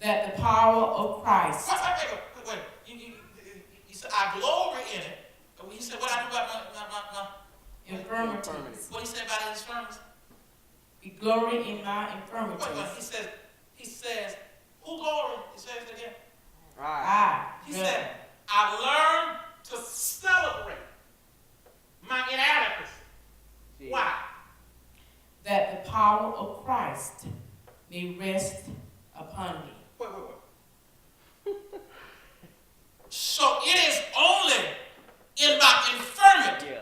That the power of Christ. Wait. He said, I glory in it. He said, what I do about my Infirmities. What he said about his infirmities? We glory in my infirmities. Wait. He says, who glory? He says it again. Right. He said, I learned to celebrate my inadequacy. Gee. Why? That the power of Christ may rest upon me. Wait. So it is only in my infirmity,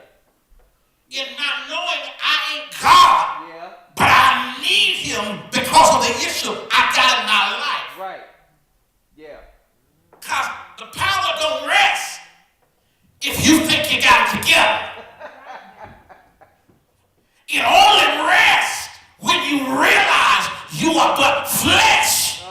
in my knowing I ain't God, but I need him because of the issue I got in my life. Right. Yeah. Because the power don't rest if you think you got it together. It only rests when you realize you are but flesh.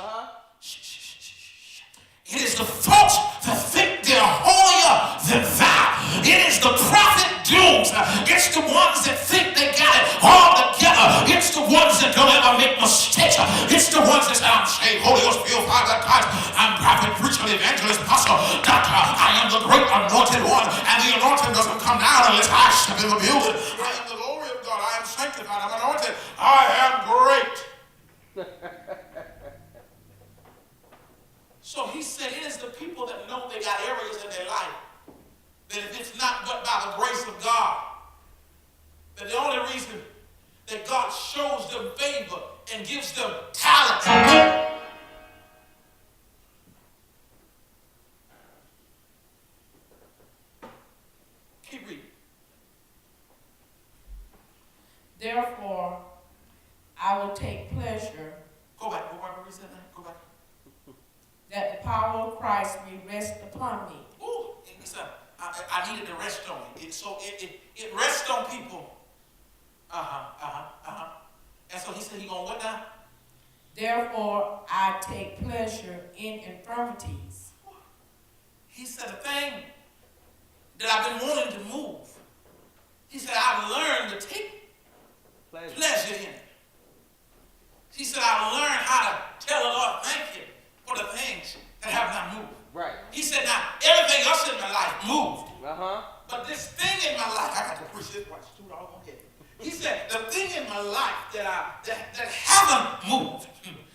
It is the folks that think they're holier than thou. It is the prophet dooms. It's the ones that think they got it all together. It's the ones that don't ever make mistakes. It's the ones that say, I'm saved, Holy Ghost, filled, fire, baptized. I'm prophet, preacher, evangelist, apostle, doctor. I am the great anointed one. And the anointing doesn't come down unless I step in the building. I am the glory of God. I am sanctified. I'm anointed. I am great. So he said it is the people that know they got areas in their life that if it's not but by the grace of God, that the only reason that God shows them favor and gives them talent. Keep reading. Therefore, I will take pleasure. Go back. Go back. That the power of Christ may rest upon me. Ooh, I needed to rest on it. It rests on people. And so he said he gonna what now? Therefore, I take pleasure in infirmities. He said the thing that I've been wanting to move. He said I've learned to take pleasure in it. He said I've learned how to tell the Lord thank you for the things that have not moved. Right. He said, now, everything else in my life moved. Uh-huh. But this thing in my life, I got to push this watch too long. He said, the thing in my life that haven't moved.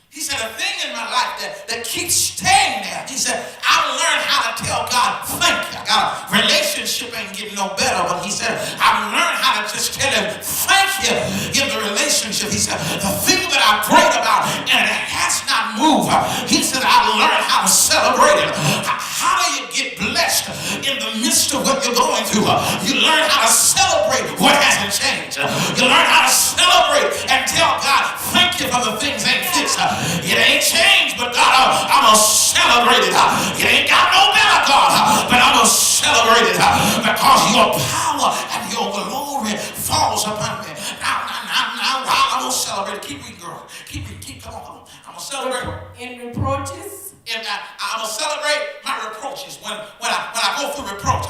He said, the thing in my life that keeps staying there. He said, I've learned how to tell God, thank you. I got a relationship ain't getting no better, but he said, I've learned how to just tell him, thank you in the relationship. He said, the thing that I prayed about and it has not moved. He said, I've learned how to celebrate it. How do you get blessed in the midst of what you're going through? You learn how to celebrate what hasn't changed. You learn how to celebrate and tell God, thank you for the things ain't fixed. It ain't changed, but God, I'm going to celebrate it. It ain't got no better, God, but I'm going to celebrate it because your power and your glory falls upon me. Now, I'm going to celebrate it. Keep reading, girl. Keep, come on. I'm going to celebrate. In reproaches. And I'm going to celebrate my reproaches when I go through reproach.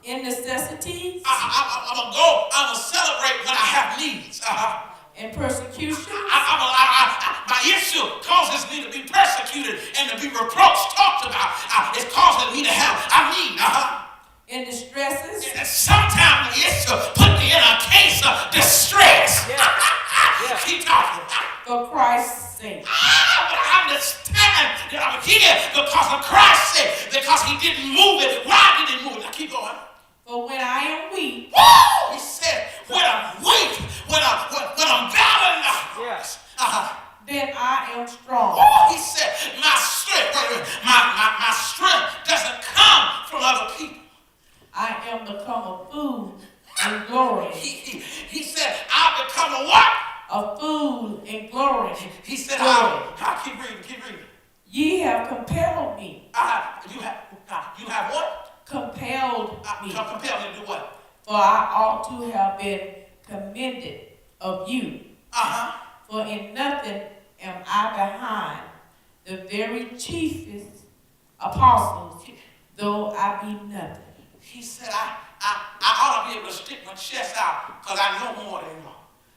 In necessities. I'm going to celebrate when I have needs. In persecution. My issue causes me to be persecuted and to be reproached, talked about. It's causing me to have, I need. In distresses. And sometimes the issue put me in a case of distress. Keep talking. For Christ's sake. But I understand that I'm here because of Christ's sake. Because he didn't move it. Why did he move it? Now keep going. For when I am weak. Woo! He said, when I'm weak, when I'm battling the yes. Then I am strong. He said, my strength, my strength doesn't come from other people. I am become a food and glory. He said, I'll become a what? A food and glory. He said, I'll keep reading. Ye have compelled me. You have what? Compelled me. Compelled me to do what? For I ought to have been commended of you. For in nothing am I behind the very chiefest apostles, though I be nothing. He said, I ought to be able to stick my chest out because I know more than you.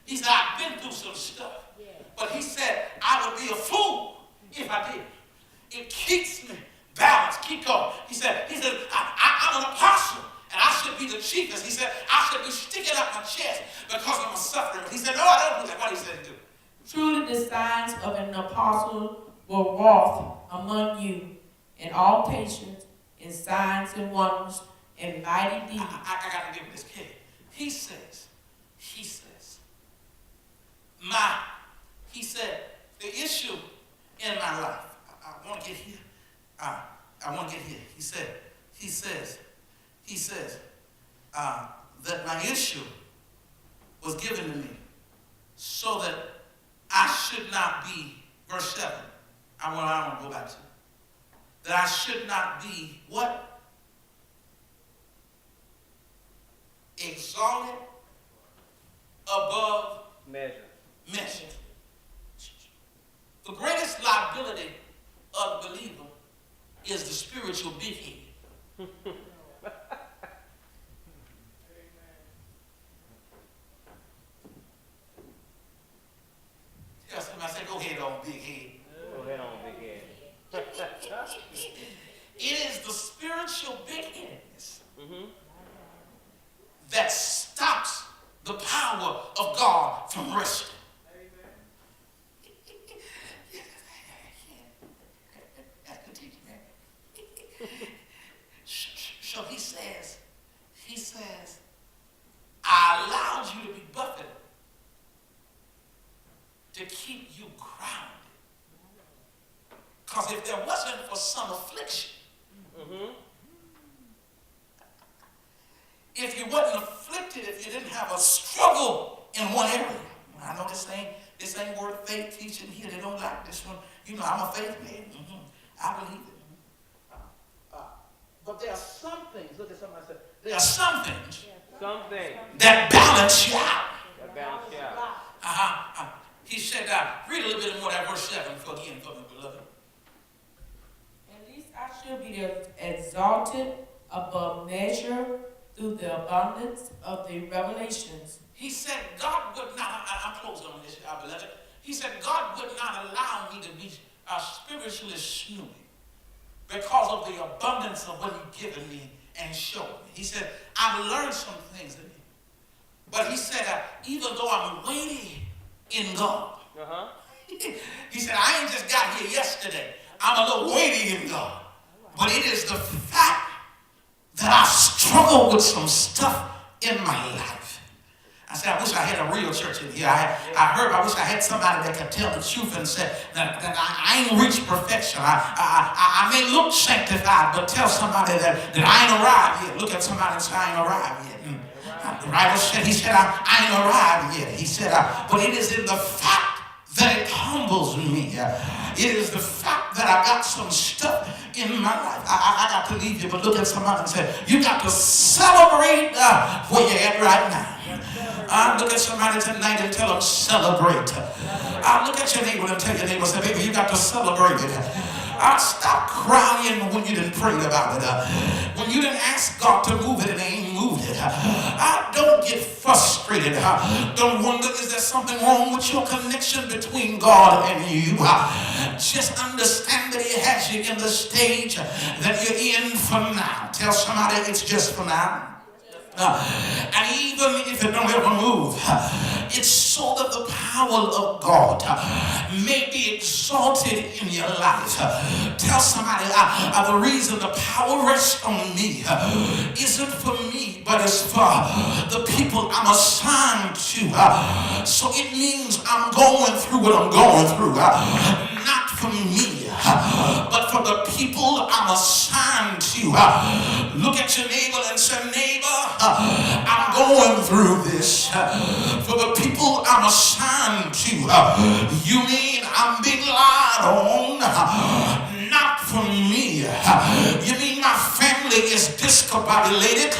He said, I've been through some stuff. But he said, I would be a fool if I did. It keeps me balanced. Keep going. He said, I'm an apostle. And I should be the chiefest. He said, I should be sticking out my chest because I'm a sufferer. He said, no, I don't do that. What he said to do? Truly the signs of an apostle were wrought among you in all patience, in signs and wonders, and mighty deeds. I got to give him this kid. He says, the issue in my life, I want to get here. I want to get here. He says, that my issue was given to me so that I should not be, verse 7, I want to go back to it, that I should not be, what? Exalted above measure. The greatest liability of the believer is the spiritual big head. Tell somebody, I say, go ahead on big head. Go ahead on big head. It is the spiritual big-headedness that stops the power of God from resting. So he says, I allowed you to be buffeted to keep you grounded. Because if there wasn't for some affliction, if you wasn't afflicted, if you didn't have a struggle in one area, I know this ain't word of faith teaching here. They don't like this one. You know, I'm a faith man. I believe it. But there are some things, look at somebody say, there are some things that balance you out. He said, read a little bit more of that verse 7 for me, beloved. At least I should be exalted above measure through the abundance of the revelations. He said God would not, I'm closing on this, beloved. He said God would not allow me to be spiritually smooth because of the abundance of what he'd given me and showed me. He said, I've learned some things in me. But he said, even though I'm weighty in God, he said, I ain't just got here yesterday. I'm a little weighty in God. But it is the fact that I struggle with some stuff in my life. I said, I wish I had a real church in here. I wish I had somebody that could tell the truth and say that I ain't reached perfection. I may look sanctified, but tell somebody that I ain't arrived yet. Look at somebody and say, I ain't arrived yet. The writer said, he said, I ain't arrived yet. He said, but it is in the fact that it humbles me. It is the fact that I got some stuff in my life. I got to leave you, but look at somebody and say, you got to celebrate where you're at right now. Look at somebody tonight and tell them, celebrate. Look at your neighbor and tell your neighbor, say, baby, you got to celebrate it. Stop crying when you didn't pray about it. When you didn't ask God to move it and he ain't moved it. Don't get frustrated. Don't wonder, is there something wrong with your connection between God and you? Just understand that he has you in the stage that you're in for now. Tell somebody it's just for now. And even if it don't ever move, it's so that the power of God may be exalted in your life. Tell somebody, the reason the power rests on me isn't for me, but it's for the people I'm assigned to. So it means I'm going through what I'm going through, not for me, but for the people I'm assigned to. Look at your neighbor and say, neighbor, I'm going through this for the people I'm assigned to. You mean I'm being lied on? Not for me. You mean my family is discombobulated?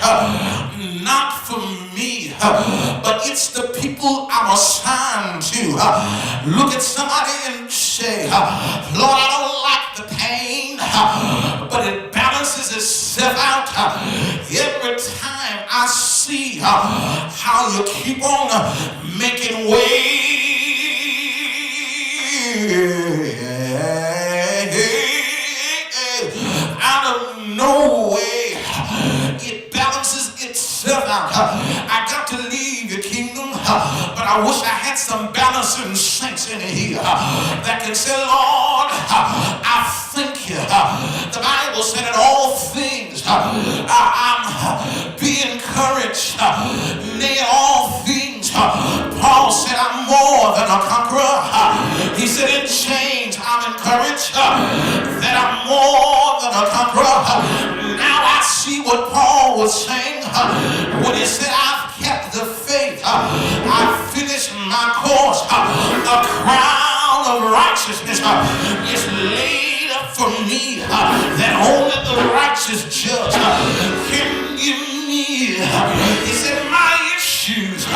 Not for me. But it's the people I'm assigned to. Look at somebody and say, Lord, I don't like the pain, but it balances itself out every time I see how you keep on making way. I wish I had some balancing saints in here that can say, Lord, I thank you. The Bible said in all things, I'm be encouraged. Nay, in all things, Paul said, I'm more than a conqueror. He said, in chains, I'm encouraged that I'm more than a conqueror. Now I see what Paul was saying when he said, I've kept the faith. I've finished my course. A crown of righteousness is laid up for me that only the righteous judge can give me. He said, my issues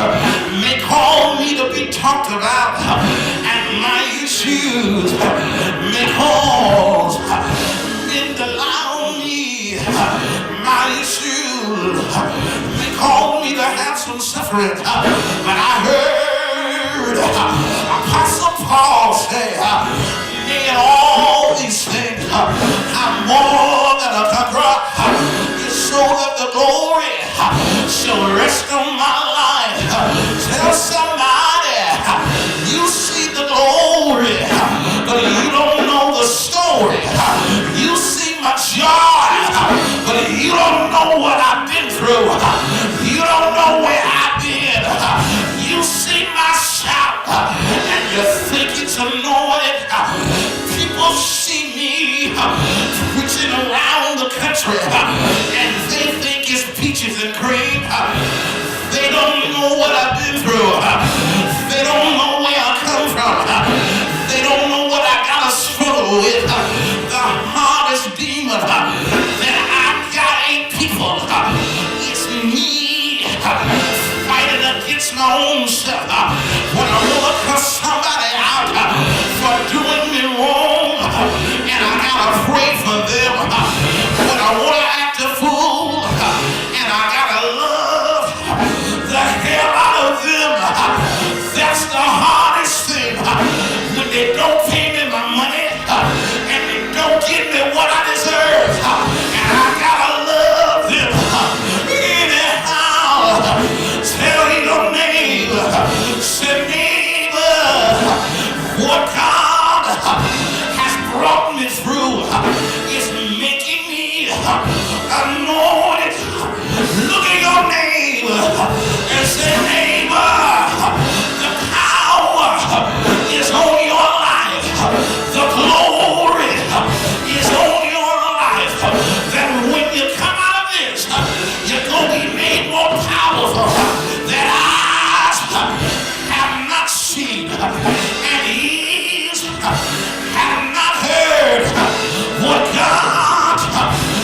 may call me to be talked about, and my issues may cause men to lie on me. My issues may call me to have some suffering, but I heard Apostle Paul say, in all these things, I'm more than a conqueror. It's so that the glory shall rest on my life. Tell somebody, you see the glory, but you don't know the story. You see my joy, but you don't know what I've been through. You don't know where I've been. You see my shout, and you think it's anointed. People see me preaching around the country, and they think it's peaches and cream. They don't know what I've been through. They don't know where I come from. They don't know what I gotta struggle with. The hardest demon that I got ain't people. It's me fighting against my own self. When I wanna cuss somebody out for doing me wrong, and I gotta pray for them. When I wanna act a fool, and I gotta love the hell out of them. That's the hardest thing. When they don't pay me my money, and they don't give me what I deserve, and I gotta love them anyhow. Tell your neighbor, say, neighbor, what God has brought me through is making me anointed. Look at your neighbor and say, neighbor, the power is on your life. The glory is on your life. That when you come out of this, you're going to be made more powerful than eyes have not seen, and ears have not heard what God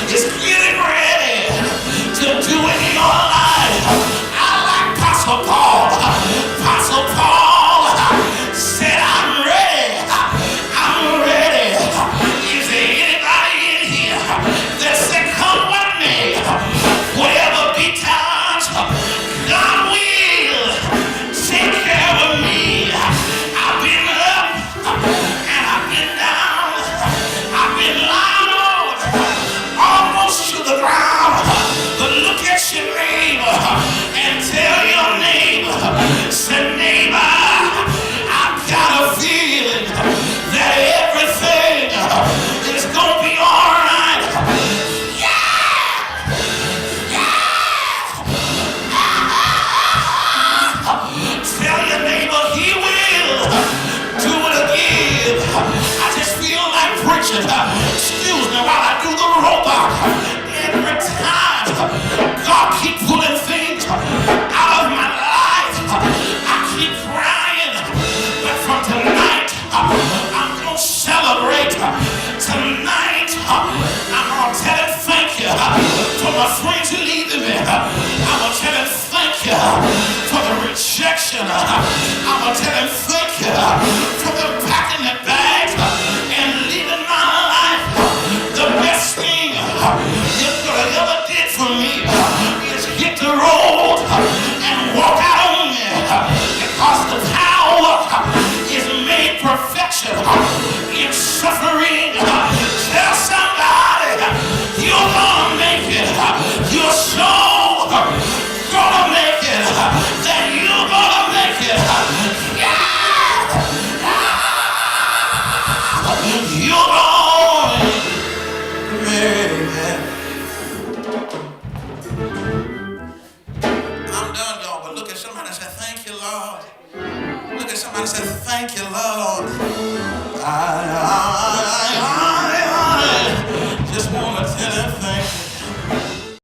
is getting ready to do in your life. I like Apostle Paul. Apostle Paul said, I'm ready. I'm ready. Is there anybody in here that said, come with me? Whatever be times, God will take care of me. I've been up and I've been down. I've been lying on almost to the ground. But look at your neighbor and tell your neighbor, say, neighbor, I've got a feeling that everything is going to be all right. Yeah! Tell your neighbor he will do it again. I just feel like preaching. Excuse me while I do the robot. Every time God keep pulling things out of my life, I keep crying. But from tonight, I'm going to celebrate. Tonight, I'm going to tell him thank you for my friends who leaving me. I'm going to tell him thank you for the rejection. I'm going to tell him thank you for the packing the bags and leaving my life. The best thing you could have ever did for me is hit the road and walk out on me, because the power is made perfection in suffering. Tell somebody, you're gonna make it. You're so gonna make it that you're gonna make it. You're going to make it. I'm done, y'all, but look at somebody and say, thank you, Lord. Look at somebody and say, thank you, Lord. I